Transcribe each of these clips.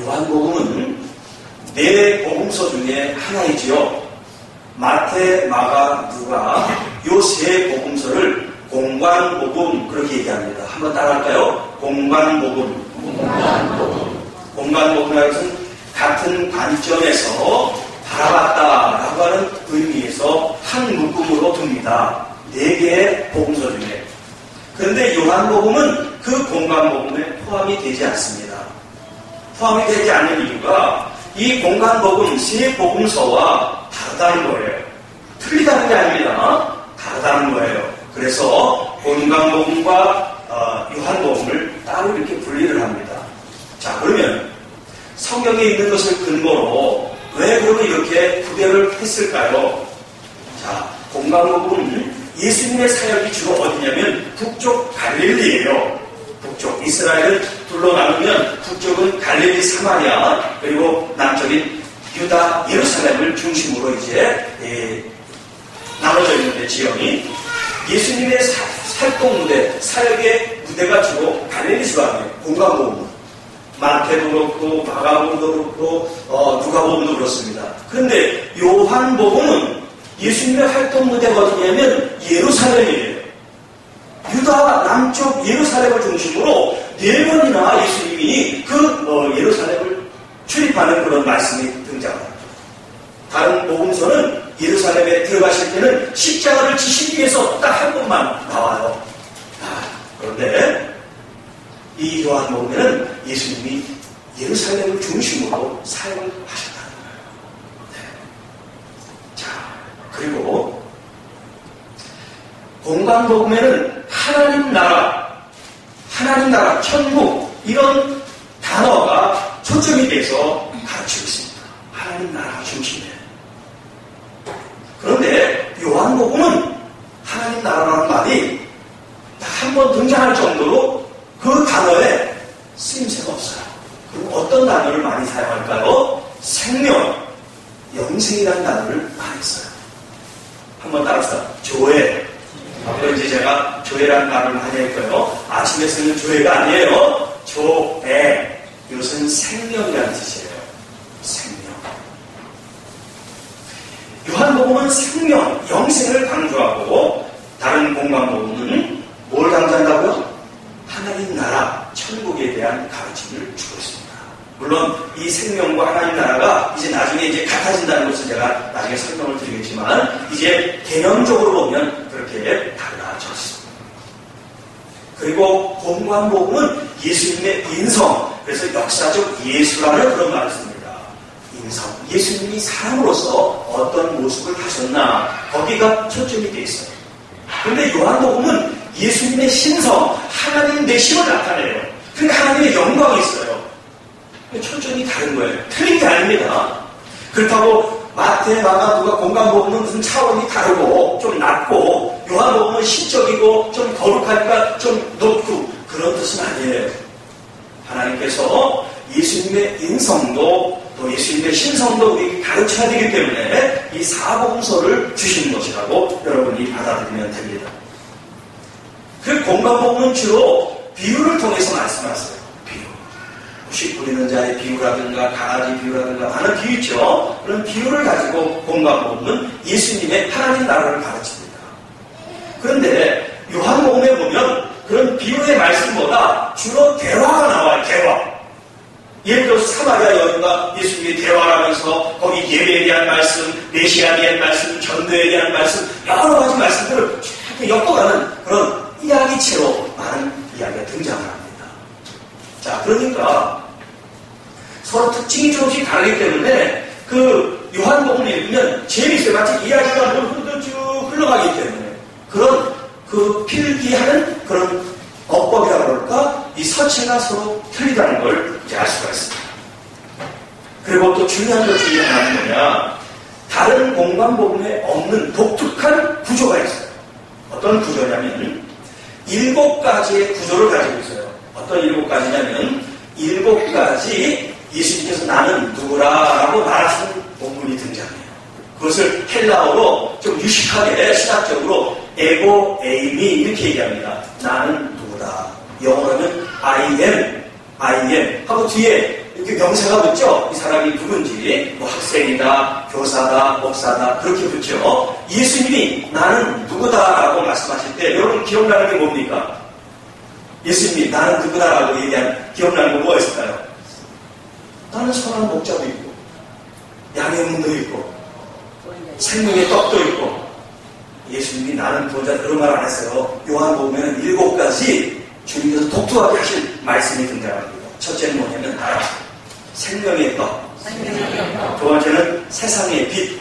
요한복음은 네 복음서 중에 하나이지요. 마태, 마가, 누가 요 세 복음서를 공관복음 그렇게 얘기합니다. 한번 따라할까요? 공관복음. 공관복음이라는 것은 같은 관점에서 바라봤다라고 하는 의미에서 한 묶음으로 둡니다. 네 개의 복음서 중에. 그런데 요한복음은 그 공관복음에 포함이 되지 않습니다. 포함이 되지 않는 이유가 이 공관복음 세 복음서와 다르다는 거예요. 틀리다는 게 아닙니다. 다르다는 거예요. 그래서 공관복음과 요한복음을 따로 이렇게 분리를 합니다. 자, 그러면 성경에 있는 것을 근거로 왜 그러면 이렇게 구별을 했을까요? 자, 공관복음은 예수님의 사역이 주로 어디냐면 북쪽 갈릴리예요. 북쪽 이스라엘을 둘러 나누면 북쪽은 갈릴리 사마리아 그리고 남쪽인 유다 예루살렘을 중심으로 이제 나눠져 있는데 지형이 예수님의 활동 무대 사역의 무대가 주로 갈릴리 지방이에요. 공관복음 마태도 그렇고 마가복음도 그렇고 누가복음도 그렇습니다. 그런데 요한복음은 예수님의 활동 무대가 어디냐면 예루살렘이에요. 유다 남쪽 예루살렘을 중심으로 네 번이나 예수님이 그 예루살렘을 출입하는 그런 말씀이 등장합니다. 다른 복음서는 예루살렘에 들어가실 때는 십자가를 지시기 위해서 딱 한 번만 나와요. 그런데 이 요한복음에는 예수님이 예루살렘을 중심으로 사역을 하셨다는 거예요. 네. 자, 그리고 공관복음에는 하나님 나라, 천국 이런 단어가 초점이 돼서 가르치고 있습니다. 하나님 나라가 중심이에요. 그런데 요한복음은 하나님 나라라는 말이 한 번 등장할 정도로 그 단어에 쓰임새가 없어요. 그럼 어떤 단어를 많이 사용할까요? 생명, 영생이라는 단어를 많이 써요. 한번 따라서 조회. 아까 이제 제가 조회라는 말을 많이 했고요. 아침에 쓰는 조회가 아니에요. 조회. 이것은 생명이라는 뜻이에요. 생명. 요한복음은 생명, 영생을 강조하고 다른 공관복음은 뭘 강조한다고요? 하나님 나라, 천국에 대한 가르침을 주고 있습니다. 물론 이 생명과 하나님 나라가 이제 나중에 이제 같아진다는 것을 제가 나중에 설명을 드리겠지만 이제 개념적으로 보면 그렇게 달라졌습니다. 그리고 공관복음은 예수님의 인성, 그래서 역사적 예수라는 그런 말을 씁니다. 인성, 예수님이 사람으로서 어떤 모습을 하셨나 거기가 초점이 되어 있어요. 그런데 요한복음은 예수님의 신성, 하나님 되심을 나타내요. 그러니까 하나님의 영광이 있어요. 초점이 다른 거예요. 틀린 게 아닙니다. 그렇다고 마태, 마가, 누가 공관복음은 무슨 차원이 다르고 좀 낮고 요한복음은 신적이고 좀 거룩하니까 좀 높고 그런 뜻은 아니에요. 하나님께서 예수님의 인성도 또 예수님의 신성도 우리에게 가르쳐야 되기 때문에 이 사복음서를 주시는 것이라고 여러분이 받아들이면 됩니다. 그 공관복음은 주로 비유를 통해서 말씀하세요. 비유. 씨 뿌리는 자의 비유라든가 강아지 비유라든가 많은 비유 있죠. 그런 비유를 가지고 공관복음은 예수님의 하나님 나라를 가르칩니다. 그런데 요한복음에 보면 그런 비유의 말씀보다 주로 대화가 나와요. 대화. 예를 들어서 사마리아 여인과 예수님이 대화를 하면서 거기 예배에 대한 말씀, 메시아에 대한 말씀, 전도에 대한 말씀 여러 가지 말씀들을 쭉 엮어가는 그런 이야기체로 많은 이야기가 등장을 합니다. 자, 그러니까 서로 특징이 조금씩 다르기 때문에 그 요한복음을 읽으면 재미있어요. 마치 이야기가 쭉 흘러가기 때문에 그런 그 필기하는 그런 어법이라 그럴까? 이 서체가 서로 틀리다는 걸 이제 알 수가 있습니다. 그리고 또 중요한 것 중에 하나는 뭐냐? 다른 공관복음에 없는 독특한 구조가 있어요. 어떤 구조냐면 7가지의 구조를 가지고 있어요. 어떤 7가지냐면 7가지 예수님께서 나는 누구라고 말하시는 본문이 등장해요. 그것을 헬라어로 좀 유식하게 신학적으로 에고 에이미 이렇게 얘기합니다. 나는 누구다. 영어로는 I am 하고 뒤에 이렇게 명사가 붙죠? 이 사람이 누군지, 뭐 학생이다, 교사다, 목사다, 그렇게 붙죠? 예수님이 나는 누구다라고 말씀하실 때, 여러분 기억나는 게 뭡니까? 예수님이 나는 누구다라고 얘기한 기억나는 거 뭐가 있을까요? 나는 선한 목자도 있고, 양의 문도 있고, 생명의 떡도 있고, 예수님이 나는 누구다 그런 말 안 했어요. 요한복음에는 7가지 주님께서 독특하게 하실 말씀이 등장합니다. 첫째는 뭐냐면 생명의 떡, 두 번째는 세상의 빛,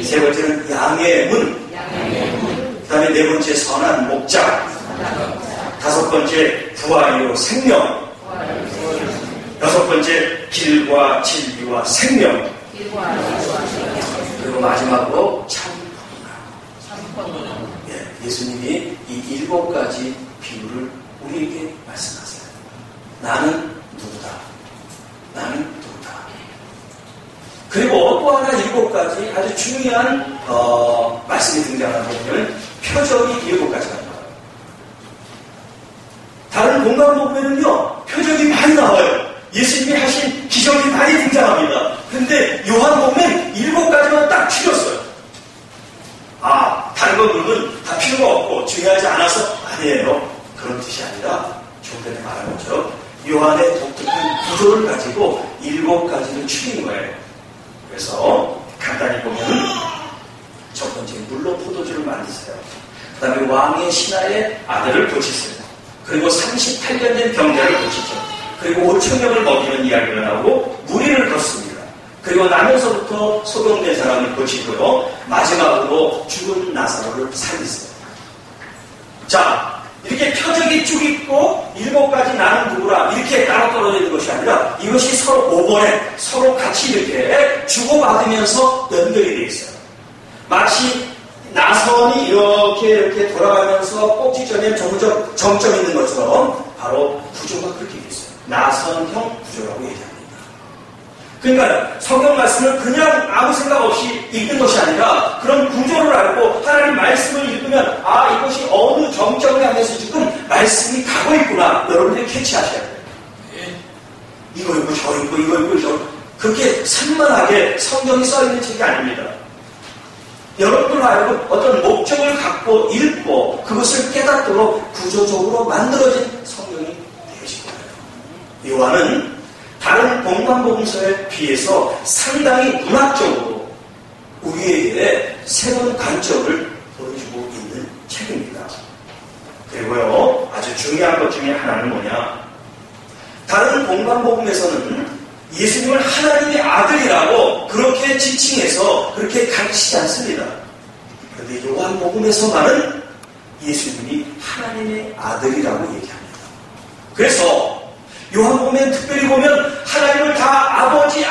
세 번째는 양의 문, 그 다음에 네 번째 선한 목자, 다섯 번째 부활이요 생명, 여섯 번째 길과 진리와 생명, 그리고 마지막으로 참 평강. 예수님이 이 7가지 비유를 우리에게 말씀하세요. 나는 누구다. 나는 누구다. 그리고 또 하나 7가지 아주 중요한 말씀이 등장하는 부분은 표적이 7가지가 나와요. 다른 공간복음에는요 표적이 많이 나와요. 예수님이 하신 기적이 많이 등장합니다. 근데 요한복음은 7가지만 딱 추렸어요. 다른 것들은 다 필요가 없고 중요하지 않아서 아니에요. 그런 뜻이 아니라 좀 전에 말한 것처럼 요한의 독특한 구조를 가지고 7가지를 추린 거예요. 그래서 간단히 보면은 첫 번째 물로 포도주를 만드세요. 그 다음에 왕의 신하의 아들을 고치세요. 그리고 38년 된 병자를 고치죠. 그리고 5,000명을 먹이는 이야기가 나오고 무리를 걷습니다. 그리고 나면서부터 소경된 사람을 고치고요. 마지막으로 죽은 나사로를 살리세요. 자, 이렇게 표적이 쭉 있고 7가지 나는 누구라 이렇게 따로 떨어져 있는 것이 아니라 이것이 서로 오버랩, 서로 같이 이렇게 주고받으면서 연결이 되어 있어요. 마치 나선이 이렇게 돌아가면서 꼭지점에 정점 있는 것처럼 바로 구조가 그렇게 되어 있어요. 나선형 구조라고 얘기합니다. 그러니까 성경 말씀을 그냥 아무 생각 없이 읽는 것이 아니라 그런 구조를 알고 하나님 말씀을 읽으면 이것이 어느 정점을 향해서 지금 말씀이 가고 있구나 여러분들이 캐치하셔야 돼요. 이거 읽고 저 읽고 이거 읽고 저 그렇게 산만하게 성경이 써있는 책이 아닙니다. 여러분들 알고 어떤 목적을 갖고 읽고 그것을 깨닫도록 구조적으로 만들어진 성경이 되신 거예요. 요한은 다른 공간복음서에 비해서 상당히 문학적으로 우리에게 새로운 관점을 보여주고 있는 책입니다. 그리고요, 아주 중요한 것 중에 하나는 뭐냐? 다른 공간복음에서는 예수님을 하나님의 아들이라고 그렇게 지칭해서 그렇게 가르치지 않습니다. 그런데 요한복음에서만은 예수님이 하나님의 아들이라고 얘기합니다. 그래서 요한복음에 특별히 보면 하나님을 다 아버지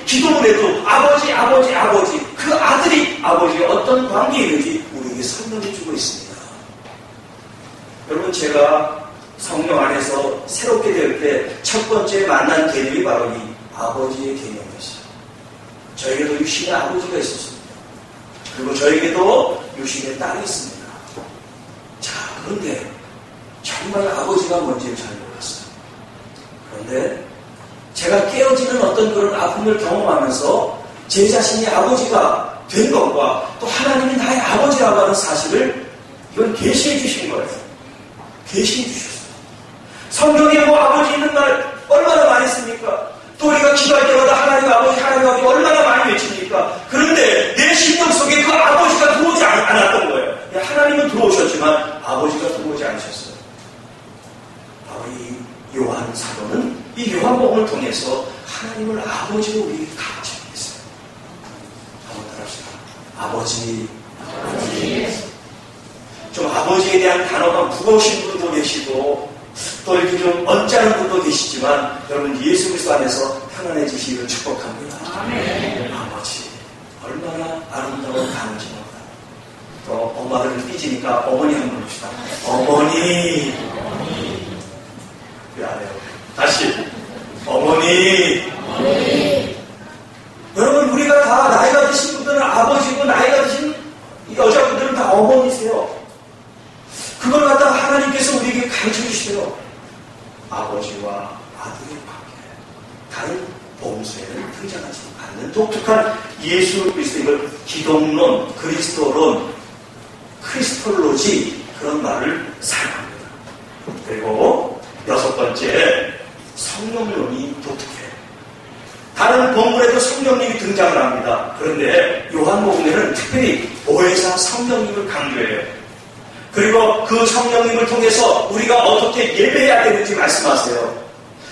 기도를 해도 아버지 그 아들이 아버지의 어떤 관계인지 우리에게 설명해 주고 있습니다. 여러분 제가 성령 안에서 새롭게 될 때 첫 번째 만난 개념이 바로 이 아버지의 개념이었어요. 저에게도 육신의 아버지가 있었습니다. 그리고 저에게도 육신의 딸이 있습니다. 자, 그런데 정말 아버지가 뭔지를 잘 몰랐어요. 그런데 제가 깨어지는 어떤 그런 아픔을 경험하면서 제 자신이 아버지가 된 것과 또 하나님이 나의 아버지라고 하는 사실을 이건 계시해 주신 거예요. 계시해 주셨어요. 성경에 뭐 아버지 있는 말 얼마나 많이 씁니까? 또 우리가 기도할 때마다 하나님 아버지 얼마나 많이 외칩니까? 그런데 내 심령 속에 그 아버지가 들어오지 않았던 거예요. 하나님은 들어오셨지만 아버지가 들어오지 않으셨어요. 바로 이 요한 사도는 이 요한복음을 통해서 하나님을 아버지로 우리에게 가르치고 있어요. 한번 따라합시다. 아버지. 좀 아버지에 대한 단어가 무거우신 분도 계시고 또 이렇게 좀 언짢은 분도 계시지만 여러분 예수 그리스도 안에서 편안해지시기를 축복합니다. 아멘. 아버지 얼마나 아름다운 단어입니다. 또 엄마들은 삐지니까 어머니 한번 봅시다. 어머니. 미안해요. 다시 어머니. 여러분 우리가 다 나이가 드신 분들은 아버지고 나이가 드신 여자분들은 다 어머니세요. 그걸 갖다가 하나님께서 우리에게 가르쳐 주시대요. 아버지와 아들의 다른 복음서에는 등장하지 않는 독특한 예수 그리스도, 이걸 기독론, 그리스도론, 크리스톨로지, 그런 말을 사용합니다. 그리고 여섯 번째, 성령론이 독특해요. 다른 본문에도 성령님이 등장을 합니다. 그런데 요한복음에는 특별히 보혜사 성령님을 강조해요. 그리고 그 성령님을 통해서 우리가 어떻게 예배해야 되는지 말씀하세요.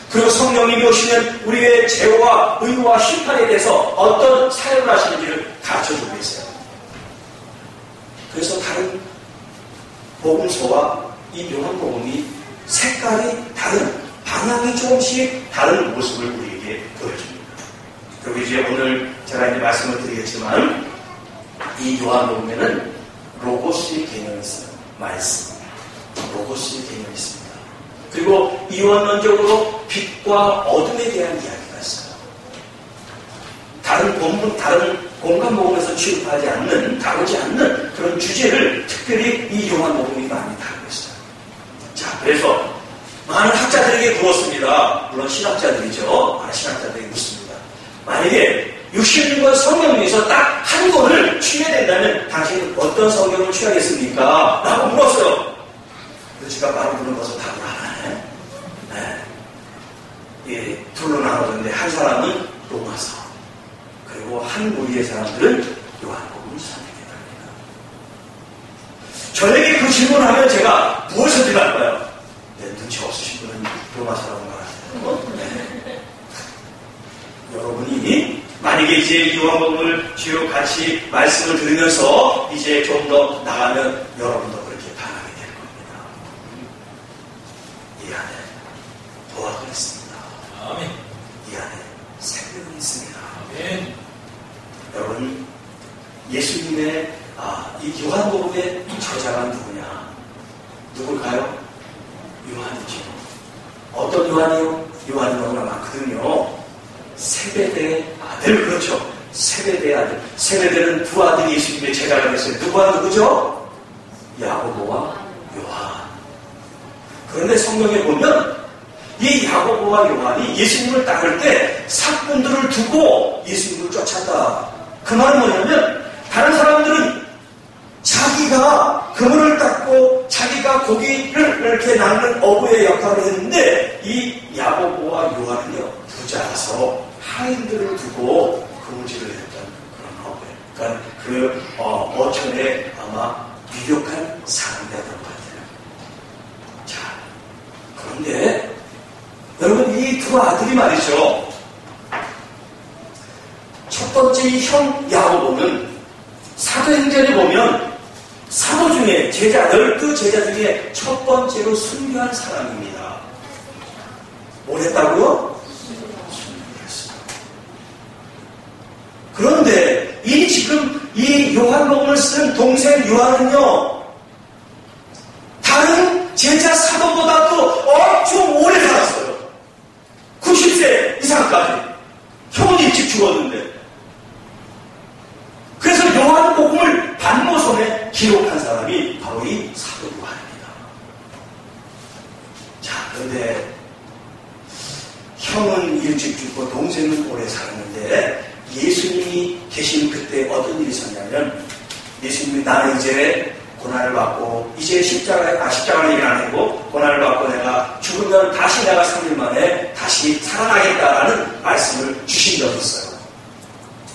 그리고 성령님이 오시면 우리의 죄와 의와 심판에 대해서 어떤 사역을 하시는지를 가르쳐주고 계세요. 그래서 다른 복음서와 이 요한복음이 색깔이 다른, 방향이 조금씩 다른 모습을 우리에게 보여줍니다. 그리고 이제 오늘 제가 이제 말씀을 드리겠지만, 이 요한복음에는 로고스의 개념이 있어요. 말씀. 로고스의 개념이 있습니다. 그리고 이원론적으로 빛과 어둠에 대한 이야기가 있어요. 다른 본문, 다른 공간복음에서 취급하지 않는, 다루지 않는 그런 주제를 특별히 이 요한복음이 많이 다루고 있어요. 자, 그래서 많은 학자들에게 물었습니다. 물론 신학자들이죠. 많은 신학자들에게 묻습니다. 만약에 66권 성경 중에서 딱 한 권을 취해야 된다면 당신은 어떤 성경을 취하겠습니까? 라고 물었어요. 그래서 제가 바로 물어봐서 답을 하나요? 네. 예, 둘로 나눠졌는데 한 사람은 로마서, 그리고 한 무리의 사람들은 요한복음을 선택해갑니다. 저에게 그 질문을 하면 제가 무엇을 대답할까요? 네, 눈치 없으신 분은 로마서라고 말하세요. 네. 여러분이 만약에 이제 요한복음을 주요 같이 말씀을 들으면서 이제 좀 더 나가면 여러분도 그렇게 반하게 될 겁니다. 이 안에 도학은 있습니다. 아멘. 이 안에 생명이 있습니다. 아멘. 여러분, 예수님의 이 요한복음의 저자가 누구냐? 누굴까요? 요한이죠. 어떤 요한이요? 요한이 너무나 많거든요. 세베대의 아들, 그렇죠. 세베대의 아들. 세베대는 두 아들이 예수님의 제자가 됐어요. 누구와 누구죠? 야고보와 요한. 그런데 성경에 보면 이 야고보와 요한이 예수님을 따를 때 사꾼들을 두고 예수님을 쫓았다. 그 말은 뭐냐면 다른 사람들은 자기가 그물을 닦고 자기가 고기를 이렇게 낚는 어부의 역할을 했는데 이 야고보와 요한은요, 부자라서 하인들을 두고 그물질을 했던 그런 어부예요. 그러니까 그 어촌에 아마 유력한 사람이었던 것 같아요. 자, 그런데 여러분, 이 두 아들이 말이죠, 첫 번째 형 야고보는 사도행전에 보면 사도 중에 제자, 12 제자 중에 첫 번째로 순교한 사람입니다. 뭘 했다고요? 순교했어요. 그런데 이 지금 이 요한복음을 쓴 동생 요한은요, 다른 제자 사도보다도 엄청 오래 살았어요. 90세 이상까지. 형은 일찍 죽었는데. 그래서 요한복음을 반모선에 기록한 사람이 바로 이 사도 요한입니다. 자, 그런데 형은 일찍 죽고 동생은 오래 살았는데 예수님이 계신 그때 어떤 일이 있었냐면, 예수님이 나는 이제 고난을 받고 이제 십자가를 얘기 안 하고 고난을 받고 내가 죽으면 다시 내가 3일 만에 다시 살아나겠다라는 말씀을 주신 적이 있어요.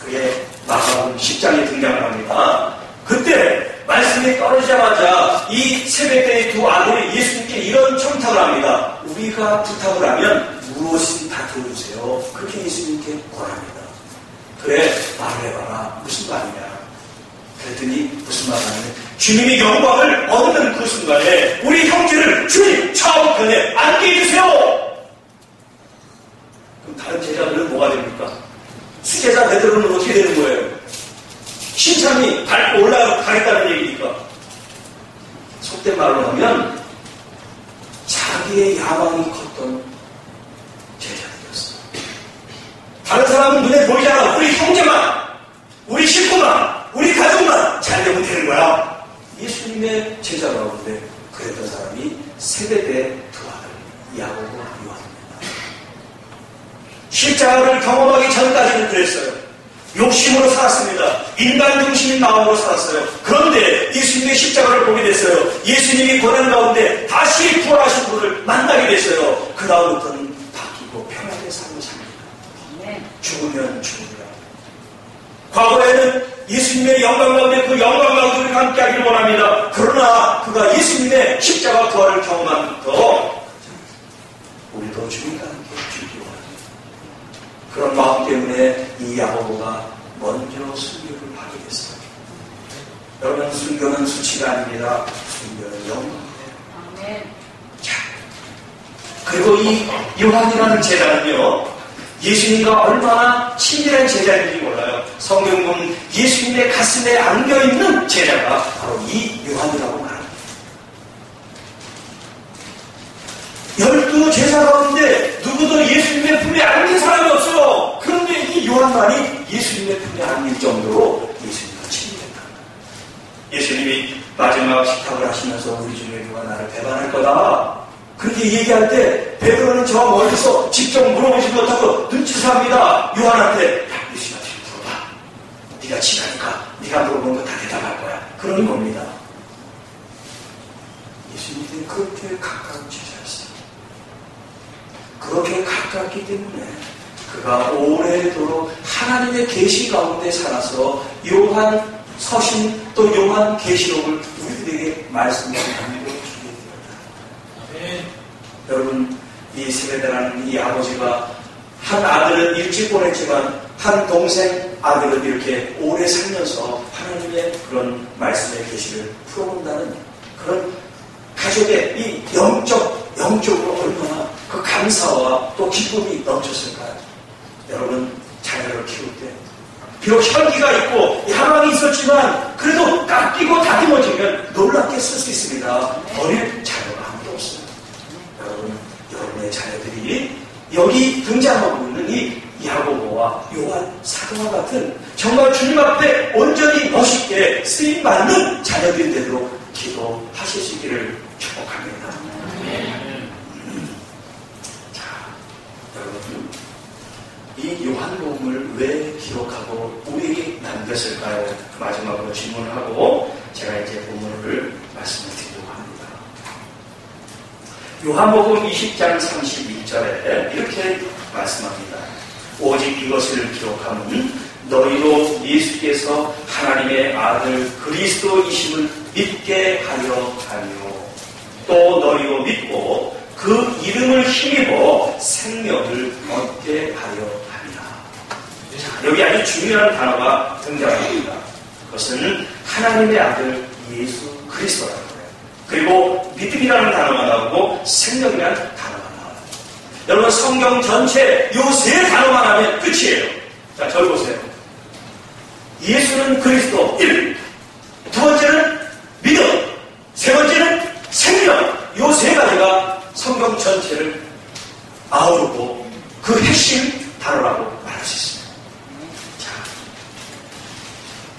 그게 마가복음 10장에 등장을 합니다. 그때 말씀이 떨어지자마자 이 세베대의 두 아들이 예수님께 이런 청탁을 합니다. 우리가 부탁을 하면 무엇이든 다 도와주세요. 그렇게 예수님께 권합니다. 그래, 말을 해봐라. 무슨 말이냐? 그랬더니 무슨 말 하냐면, 주님이 영광을 얻는 그 순간에 우리 형제를 주님 좌우편에 앉게 해주세요. 그럼 다른 제자들은 뭐가 됩니까? 수제자 베드로는 어떻게 되는 거예요? 신참이 밟고 올라가겠다는 얘기니까. 속된 말로 하면 자기의 야망이 컸던 제자들이었어요. 다른 사람은 눈에 보이잖아. 우리 형제만, 우리 식구만, 우리 가족만 잘 되면 되는 거야. 예수님의 제자라고 하는데 그랬던 사람이 세베대 두 아들 야고보와 요한입니다. 십자가를 경험하기 전까지는 그랬어요. 욕심으로 살았습니다. 인간 중심인 마음으로 살았어요. 그런데 예수님의 십자가를 보게 됐어요. 예수님이 고난 가운데 다시 부활하신 분을 만나게 됐어요. 그 다음부터는 바뀌고 편하게 삶을 삽니다. 죽으면 죽으리라. 과거에는 예수님의 영광 가운데 그 영광 가운데 우리가 함께하기를 원합니다. 그러나 그가 예수님의 십자가 부활을 경험하면서 우리도 주님과 함께 죽기 원합니다. 그런 마음 때문에 이 야고보가 먼저 순교를 하게 됐어요. 여러분, 순교는 수치가 아닙니다. 순교는 영광이에요. 자, 그리고 이 요한이라는 제자는요, 예수님과 얼마나 친밀한 제자인지 몰라요. 성경 보면 예수님의 가슴에 안겨있는 제자가 바로 이 요한이라고 말합니다. 12 제자 가운데 누구도 예수님의 품에 안긴 사람이 없어요. 그런데 이 요한만이 예수님의 품에 안길 정도로 예수님과 친밀했다. 예수님이 마지막 식탁을 하시면서 우리 중에 누가 나를 배반할 거다, 그렇게 얘기할 때 베드로는 저 멀리서 직접 물어보지 못하고 눈치서 합니다. 요한한테, 야, 예수님한테 물어봐. 네가 친하니까 네가 물어본 거 다 대답할 거야. 그러는 겁니다. 예수님이 그렇게 가까운 제자였어요. 그렇게 가깝기 때문에 그가 오래도록 하나님의 계시 가운데 살아서 요한 서신 또 요한 계시록을 우리들에게 말씀을 남겨주게 되었다. 여러분, 이 세베대라는 이 아버지가 한 아들은 일찍 보냈지만 한 동생 아들은 이렇게 오래 살면서 하나님의 그런 말씀의 계시를 풀어본다는 그런 가족의 이 영적으로 얼마나 그 감사와 또 기쁨이 넘쳤을까요? 여러분, 자녀를 키울 때 비록 혈기가 있고 야망이 있었지만 그래도 깎이고 다듬어지면 놀랍게 쓸 수 있습니다. 버릴 자녀가 아무도 없어요. 여러분, 여러분의 자녀들이 여기 등장하고 있는 이 야고보와 요한 사도와 같은 정말 주님 앞에 온전히 멋있게 쓰임받는 자녀들이 되도록 기도하실 수 있기를 축복합니다. 자, 여러분, 이 요한복음을 왜 기록하고 우리에게 남겼을까요? 마지막으로 질문을 하고 제가 이제 본문을 말씀을 드리려고 합니다. 요한복음 20장 31절에 이렇게 말씀합니다. 오직 이것을 기록하면 너희도 예수께서 하나님의 아들 그리스도이심을 믿게 하려 하며 또 너희도 믿고 그 이름을 힘입어 생명을 얻게 하려 합니다. 자, 여기 아주 중요한 단어가 등장합니다. 그것은 하나님의 아들 예수 그리스도라는 거예요. 그리고 믿음이라는 단어가 나오고 생명이라는 단어가 나와요. 여러분, 성경 전체 요 세 단어만 하면 끝이에요. 자, 저기 보세요. 예수는 그리스도 1, 두 번째는 믿음, 세 번째는 생명. 요 세 가지가 성경 전체를 아우르고 그 핵심 단어라고 말할 수 있습니다. 자,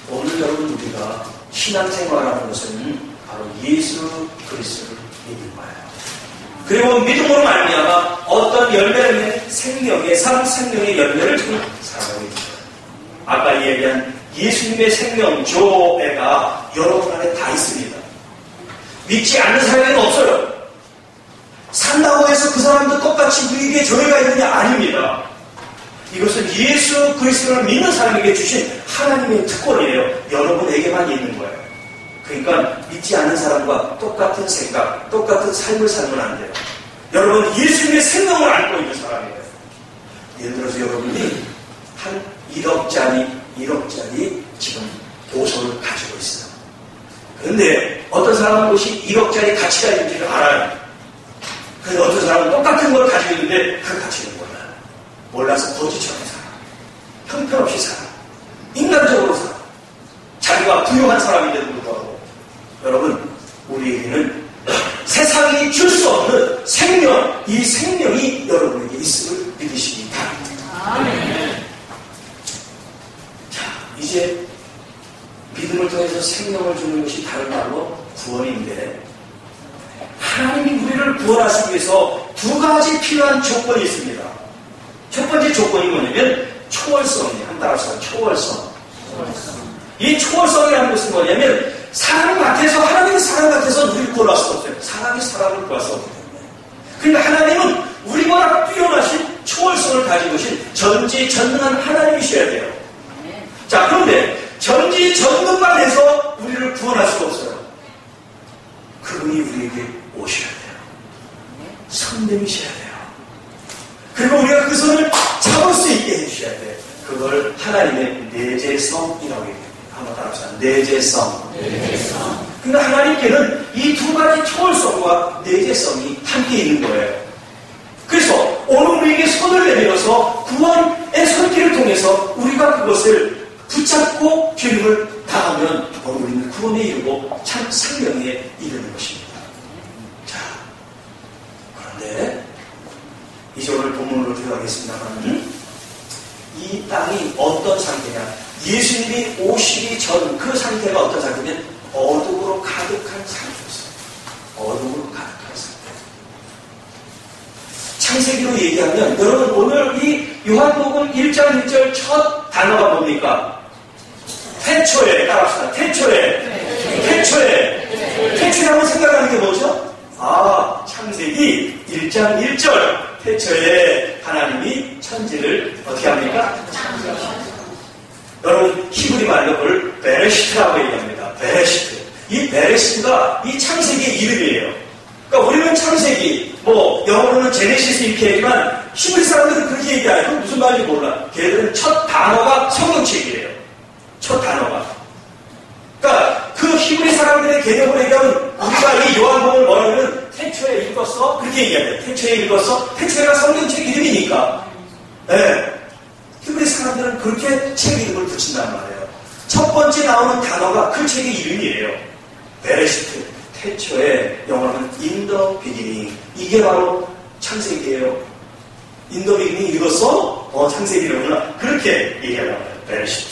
오늘 여러분 우리가 신앙생활하는 것은 바로 예수 그리스도를 믿는 거예요. 그리고 믿음으로 말미암아 어떤 열매를 생명의 삶, 생명의 열매를 지금 살아가고 있는 거예요. 아까 얘기한 예수님의 생명 조회가 여러분 안에 다 있습니다. 믿지 않는 사람은 없어요. 산다고 해서 그 사람도 똑같이 우리에게 조회가 있느냐? 아닙니다. 이것은 예수 그리스도를 믿는 사람에게 주신 하나님의 특권이에요. 여러분에게만 있는 거예요. 그러니까 믿지 않는 사람과 똑같은 생각, 똑같은 삶을 살면 안 돼요. 여러분, 예수님의 생명을 안고 있는 사람이에요. 예를 들어서 여러분이 한 1억짜리 지금 보석을 가지고 있어요. 그런데 어떤 사람은 그것이 1억짜리 가치가 있는지를 알아요. 그런데 어떤 사람은 똑같은 걸 가지고 있는데 그 가치를 몰라요. 몰라서 거지처럼 살아. 형편없이 살아. 인간적으로 살아. 자기가 부유한 사람인데도 불구하고. 여러분, 우리에게는 세상이 줄 수 없는 생명, 이 생명이 여러분에게 있음을 믿으시기 바랍니다. 자, 이제 믿음을 통해서 생명을 주는 것이 다른 말로 구원인데, 하나님이 우리를 구원하시기 위해서 두 가지 필요한 조건이 있습니다. 첫 번째 조건이 뭐냐면 초월성이에요. 한 따라서 초월성. 이 초월성이라는 것은 뭐냐면 사람 같아서 하나님이 사람 같아서 우리를 구할 수 없어요. 사람이 사람을 구할 수 없기 때문에. 그러니까 하나님은 우리보다 뛰어나신 초월성을 가지고 계신 전지전능한 하나님이셔야 돼요. 자, 그런데 전지전능만 해서 우리를 구원할 수가 없어요. 그분이 우리에게 오셔야 돼요. 선생님이셔야 돼요. 그리고 우리가 그 손을 잡을 수 있게 해주셔야 돼요. 그걸 하나님의 내재성이라고 얘기합니다. 한번 따라합시다. 내재성. 그러니까 하나님께는 이 두 가지 초월성과 내재성이 함께 있는 거예요. 그래서 오늘 우리에게 손을 내밀어서 구원의 손길을 통해서 우리가 그것을 붙잡고 주님을 당하면 우리는 구원에 이르고 참 생명에 이르는 것입니다. 자, 그런데 이제 오늘 본문으로 들어가겠습니다만 이 땅이 어떤 상태냐? 예수님이 오시기 전 그 상태가 어떤 상태냐면 어둠으로 가득한 상태였어요. 어둠으로 가득한 상태. 창세기로 얘기하면 여러분 오늘 이 요한복음 1장 1절 첫 단어가 뭡니까? 태초에 따라합시다. 태초에 한번 생각하는 게 뭐죠? 창세기 1장 1절 태초에 하나님이 천지를 어떻게 합니까? 여러분 히브리 말로 그걸 베레시트라고 얘기합니다. 베레시트. 이 베레시트가 이 창세기의 이름이에요. 그러니까 우리는 창세기, 영어로는 제네시스 이렇게 얘기하지만 히브리 사람들은 그렇게 얘기 안 해요. 무슨 말인지 몰라. 걔들은 첫 단어가 성경책이에요. 첫 단어가. 그러니까 그 히브리 사람들의 개념으로 얘기하면 우리가 이 요한복음을 뭐라면 태초에 읽었어? 그렇게 얘기해요. 태초에 읽었어? 태초에가 성경책 이름이니까. 네. 히브리 사람들은 그렇게 책 이름을 붙인단 말이에요. 첫 번째 나오는 단어가 그 책의 이름이에요. 베레시트. 태초에 영어로는 in the beginning. 이게 바로 창세기예요. in the beginning 읽었어? 창세기라구나. 그렇게 얘기하는 거예요. 베레시트.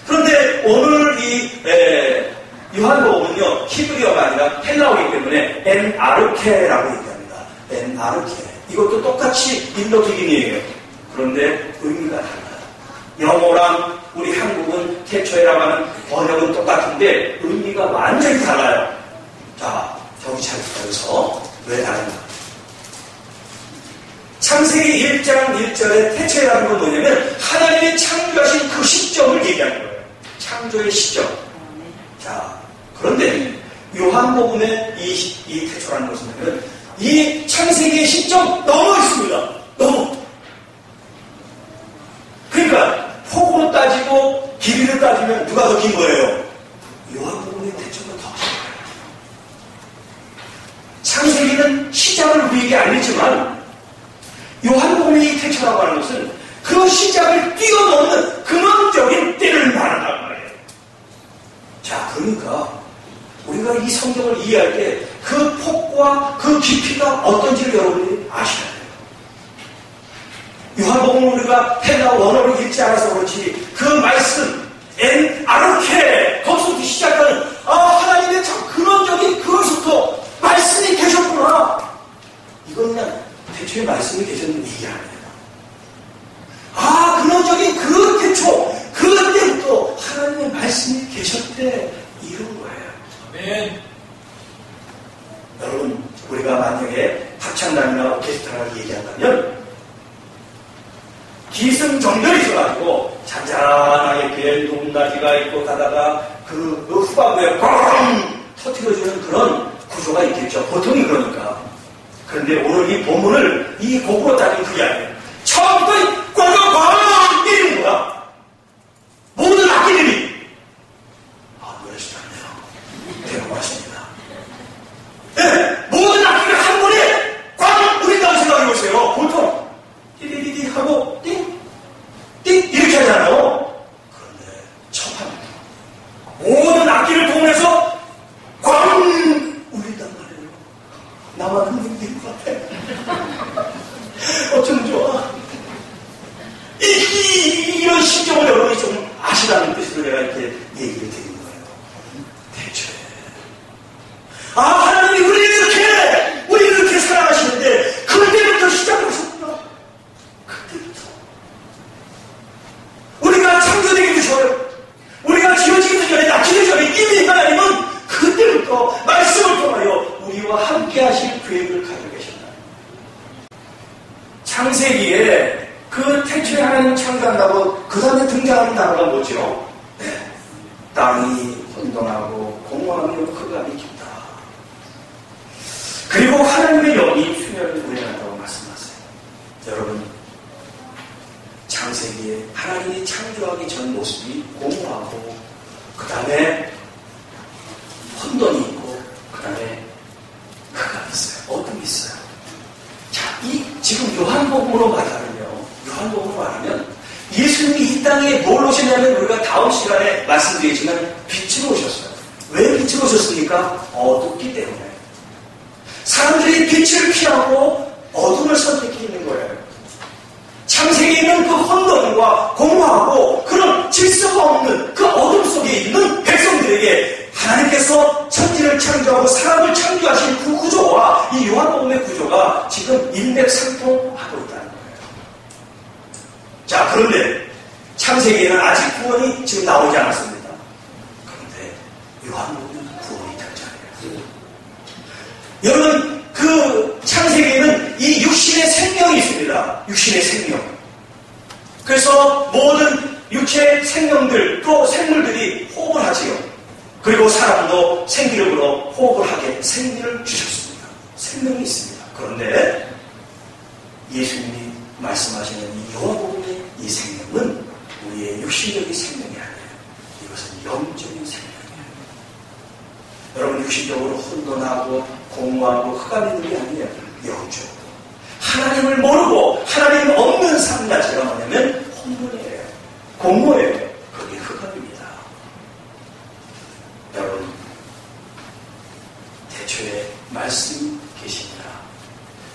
그런데 오늘 이 요한복음은요 히브리어가 아니라 헬라어이기 때문에 엔아르케라고 얘기합니다. 엔아르케. 이것도 똑같이 in the beginning이에요. 그런데 의미가 달라요. 영어랑 우리 한국은 태초에라고 하는 번역은 똑같은데 의미가 완전히 달라요. 자, 정신 차리고 여기서 왜 다른가? 창세기 1장 1절에 태초에라는 건 뭐냐면 하나님이 창조하신 그 시점을 얘기하는 거예요. 창조의 시점. 자, 그런데 요한복음의 이 태초라는 것은 뭐냐면 이 창세기의 시점 넘어 있습니다. 너무. 그러니까 폭으로 따지고 길이를 따지면 누가 더 긴 거예요? 요한복음의 태초가 더 긴 거예요. 창세기는 시작을 우리에게 알리지만 요한복음의 태초라고 하는 것은 그 시작을 뛰어넘는 근원적인 때를 말한단 말이에요. 자, 그러니까 우리가 이 성경을 이해할 때 그 폭과 그 깊이가 어떤지를 여러분이 아셔야 돼요. 요한복음은 우리가 헬라어 원어를 읽지 않아서 그렇지 그 말씀 엔아르케 거기서부터 시작하는 하나님의 참 근원적인 그것부터 말씀이 계셨구나. 이건 그냥 태초에 말씀이 계셨는 얘기 아니에요. 근원적인 그 태초 그때부터 하나님의 말씀이 계셨대 이런 거예요. 아멘. 여러분 우리가 만약에 합창단이나 오케스트라를 얘기한다면 기승전결이 있어가지고 잔잔하게 벨 높낮이가 있고 가다가 그 후반부에 꽝 터뜨려주는 그런 구조가 있겠죠. 보통이 그러니까. 그런데 오늘 이 본문을 이 곡으로 따지면 그게 아니에요. 처음부터 꽝꽝꽝 때리는 거야. 모든 악기들이. 노래 좋네요. 대단하십니다. 네, 모든 악기가 한 번에 꽝 우린다고 생각해 보세요. 보통 띠리리리 하고 띵 이렇게 하잖아요. 그런데 척합니다. 모든 악기를 동원해서 꽝 울린단 말이에요. 나만 흥분된 것 같아. 어쩜 좋아. 이런 심정을 여러분이 좀 아시라는 뜻으로 내가 이렇게 얘기를 드리는 거예요. 대초에 하나님이 우리를 이렇게 사랑하시는데 그때부터 시작하셨구나. 창세기에 그 태초에 하나님 창조한다고 그 다음에 등장하는 단어가 뭐죠? 네. 땅이 혼돈하고 공허하며 흑암이 깊다. 그리고 하나님의 영이 수면을 운행한다고 말씀하세요. 여러분, 창세기에 하나님이 창조하기 전 모습이 공허하고 그 다음에 혼돈이 있고 그 다음에 흑암이 있어요. 어둠이 있어요. 자, 지금 요한복음으로 말하면 예수님이 이 땅에 뭘 오셨냐면 우리가 다음 시간에 말씀드리지만 빛으로 오셨어요. 왜 빛으로 오셨습니까? 어둡기 때문에. 사람들이 빛을 피하고 어둠을 선택했는 거예요. 창세기에는 그 혼돈과 공허하고 그런 질서가 없는 그 어둠 속에 있는 백성들에게 하나님께서 천지를 창조하고 사람을 창조하신 그 구조와 이 요한복음의 구조가 지금 일맥상통하고 있다는 거예요. 자, 그런데 창세기에는 아직 구원이 지금 나오지 않았습니다. 그런데 요한복음은 구원이 등장해요. 여러분, 그 창세기에는 이 육신의 생명이 있습니다. 육신의 생명. 그래서 모든 육체의 생명들 또 생물들이 호흡을 하지요. 그리고 사람도 생기력으로 호흡을 하게 생기를 주셨습니다. 생명이 있습니다. 그런데 예수님이 말씀하시는 이 요한복음의 이 생명은 우리의 육신적인 생명이 아니에요. 이것은 영적인 생명이에요. 여러분, 육신적으로 혼돈하고 공허하고 흑암이 있는 게 아니에요. 영적으로. 하나님을 모르고 하나님 없는 삶 자체가 뭐냐면 혼돈이에요. 공허예요. 그게 흑암입니다. 여러분, 태초에 말씀이 계십니다.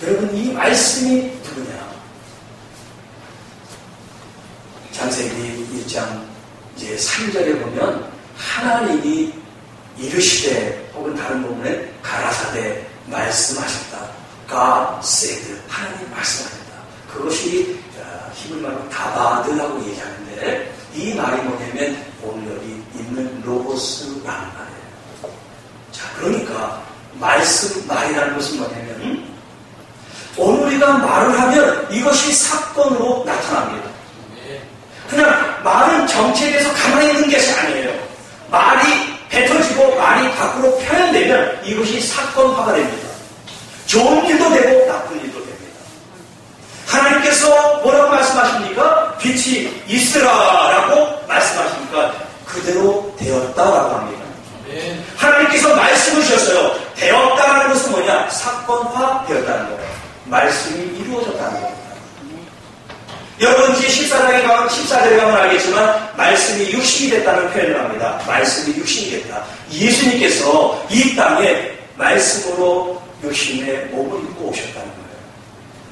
여러분, 이 말씀이 누구냐? 창세기 1장 이제 3절에 보면 하나님이 이르시되 혹은 다른 부분에 가라사대 말씀하셨다. God said. 하나님 말씀하셨다. 그것이 히브리말로 다바드라고 얘기하는데 이 말이 뭐냐면 오늘 여기 있는 로고스라는 말이에요. 자, 그러니까 말이라는 것은 뭐냐면 오늘 우리가 말을 하면 이것이 사건으로 나타납니다. 그냥 말은 정체에서 가만히 있는 것이 아니에요. 말이 뱉어지고 말이 밖으로 표현되면 이것이 사건화가 됩니다. 좋은 일도 되고 나쁜 일도 됩니다. 하나님께서 뭐라고 말씀하십니까? 빛이 있으라라고 말씀하십니까? 그대로 되었다라고 합니다. 하나님께서 말씀을 주셨어요. 되었다라는 것은 뭐냐? 사건화 되었다는 거예요. 말씀이 이루어졌다는 겁니다. 여러분, 이제 14절에 가면 알겠지만 말씀이 육신이 됐다는 표현을 합니다. 말씀이 육신이 됐다. 예수님께서 이 땅에 말씀으로 육신의 몸을 입고 오셨다는 거예요.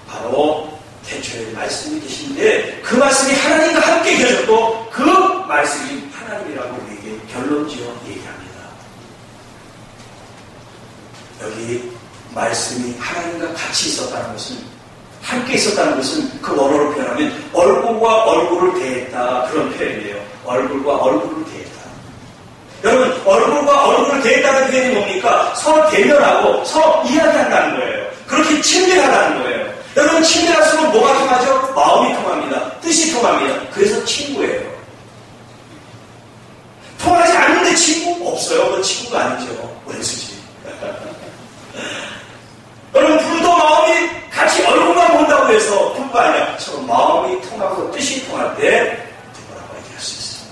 바로 태초에 말씀이 계신데 그 말씀이 하나님과 함께 계셨고 그 말씀이 하나님이라고 우리에게 결론지어 얘기합니다. 여기 말씀이 하나님과 같이 있었다는 것은 함께 있었다는 것은 그 원어로 표현하면 얼굴과 얼굴을 대했다 그런 표현이에요. 얼굴과 얼굴을 대했다. 여러분, 얼굴과 얼굴을 대했다는 표현이 뭡니까? 서로 대면하고 서로 이야기한다는 거예요. 그렇게 친밀하다는 거예요. 여러분, 친밀할수록 뭐가 통하죠? 마음이 통합니다. 뜻이 통합니다. 그래서 친구예요. 통하지 않는데 친구? 없어요. 그건 친구가 아니죠. 원수지. 여러분, 부부도 마음이 같이 얼굴만 본다고 해서 부부가 아니라 서로 마음이 통하고 뜻이 통할 때 부부라고 얘기할 수 있어요.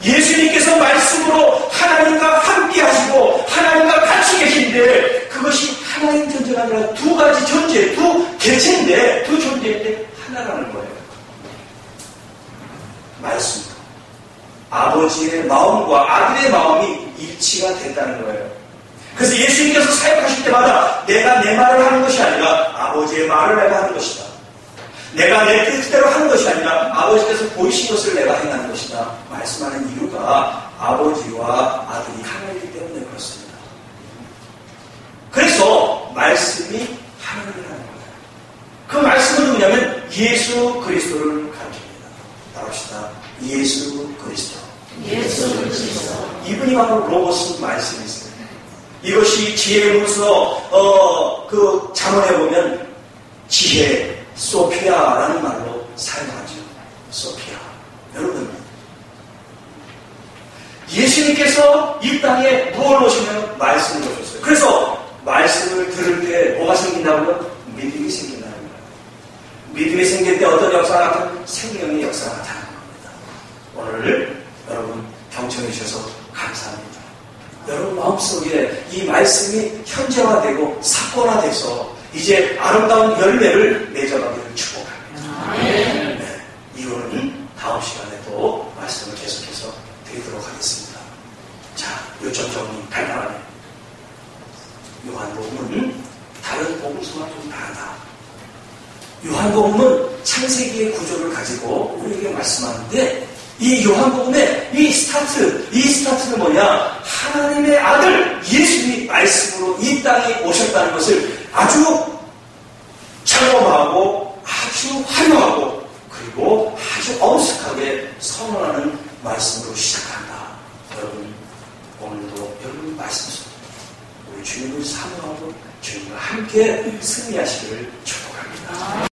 예수님께서 말씀으로 하나님과 함께 하시고 하나님과 같이 계신데 그것이 하나님 존재가 아니라 두 가지 존재, 두 개체인데 두 존재인데 하나라는 거예요. 말씀. 아버지의 마음과 아들의 마음이 일치가 됐다는 거예요. 그래서 예수님께서 사역하실 때마다 내가 내 말을 하는 것이 아니라 아버지의 말을 내가 하는 것이다. 내가 내 뜻대로 하는 것이 아니라 아버지께서 보이신 것을 내가 행하는 것이다. 말씀하는 이유가 아버지와 아들이 하나이기 때문에 그렇습니다. 그래서 말씀이 하나님이라는 거예요. 그 말씀은 누구냐면 예수 그리스도를 가르칩니다. 나옵시다. 예수 그리스도. 예수 그리스도. 이분이 바로 로고스 말씀이세요. 이것이 지혜의 문서 그 잠언에 보면 지혜, 소피아라는 말로 사용하죠. 소피아. 여러분, 예수님께서 이 땅에 뭘 오시면 말씀을 오셨어요. 그래서 말씀을 들을 때 뭐가 생긴다고요? 믿음이 생긴다는 거예요. 믿음이 생길 때 어떤 역사가 나타나요? 생명의 역사가 나타나는 겁니다. 오늘 여러분 경청해 주셔서 감사합니다. 여러분 마음속에 이 말씀이 현재화되고 사건화돼서 이제 아름다운 열매를 맺어가기를 축복합니다. 네, 이거는 다음 시간에 또 말씀을 계속해서 드리도록 하겠습니다. 자, 요점 정리 간단하게. 요한복음은 다른 복음서와 좀 다르다. 요한복음은 창세기의 구조를 가지고 우리에게 말씀하는데 이 요한복음의 이 스타트는 뭐냐? 하나님의 아들 예수님이 말씀으로 이 땅에 오셨다는 것을 아주 철범하고 아주 화려하고 그리고 아주 엄숙하게 선언하는 말씀으로 시작한다. 여러분 오늘도 여러분 말씀 속에 우리 주님을 사모하고 주님과 함께 승리하시기를 축복합니다.